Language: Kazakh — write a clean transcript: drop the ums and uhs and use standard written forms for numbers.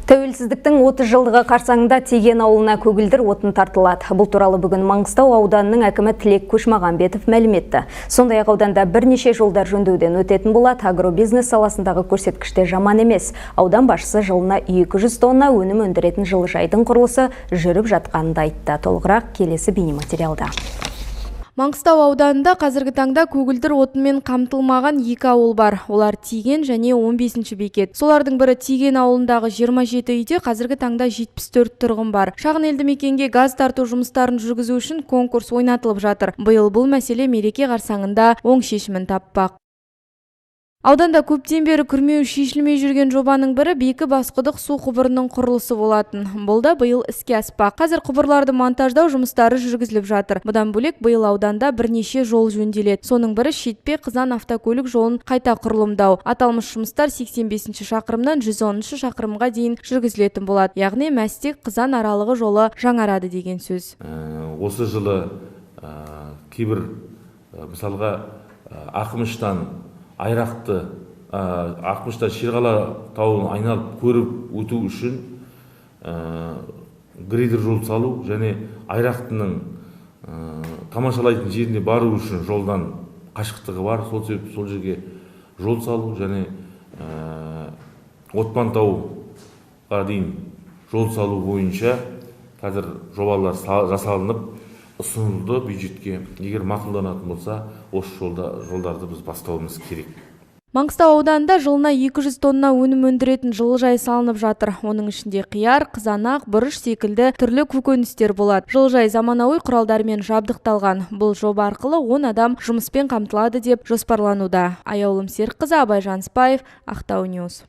Тәуелсіздіктің 30 жылдығы қарсаңында Теген ауылына көгілдір отын тартылады. Бұл туралы бүгін Маңғыстау ауданының әкімі Тілек Көшмағанбетов мәлім етті. Сондай-ақ ауданда бірнеше жолдар жөндеуден өтетін болады. Агробизнес саласындағы көрсеткіште жаман емес. Аудан басшысы жылына 200 тонна өнім өндіретін жылыжайдың құрылысы жүріп жатқанын айтты. Толығырақ келесі бейнематериалда. Маңғыстау ауданында қазіргі таңда көгілдір отынмен қамтылмаған 2 ауыл бар. Олар Теген және 15-ші бекет. Солардың бірі Теген ауылындағы 27 үйде қазіргі таңда 74 тұрғын бар. Шағын елді мекенге газ тарту жұмыстарын жүргізу үшін конкурс ойнатылып жатыр. Биыл бұл мәселе мереке қарсаңында оң шешімін таппақ. Ауданда көптен бері күрмеуі шешілмей жүрген жобаның бірі Бекі Басқұдық су құбырының құрылысы болатын. Бұл да биыл іске аспақ. Қазір құбырларды монтаждау жұмыстары жүргізіліп жатыр. Бұдан бөлек биыл ауданда бірнеше жол жөнделеді. Соның бірі Шетпе Қызан автокөлік жолын қайта құрылымдау. Аталмыш жұмыстар 85-ші шақырымнан 110-ші шақырымға дейін жүргізілетін болады. Яғни Мәстек Қызан аралығы жолы жаңарады деген сөз. Осы жылы кейбір мысалға Ақмыштан Айрақты, Ақмыштан Шерғала тауын айналып көріп өту үшін грейдер жол салу және Айрақтының тамашалайтын жеріне бару үшін жолдан қашықтығы бар. Сол себепті сол жерге жол салу және Отпан тауға дейін жол салу бойынша қазір жобалар жасалынып ұсынылды бюджетке. Егер мақұлданатын болса, осы жолдарды біз бастауымыз керек. Маңғыстау ауданында жылына 200 тонна өнім өндіретін жылыжай салынып жатыр. Оның ішінде қияр, қызанақ, бұрыш секілді түрлі көкөністер болады. Жылыжай заманауи құралдармен жабдықталған. Бұл жоба арқылы 10 адам жұмыспен қамтылады деп жоспарлануда. Аяулым Серікқызы, Абай Жанспаев, Ақтау Ньюс.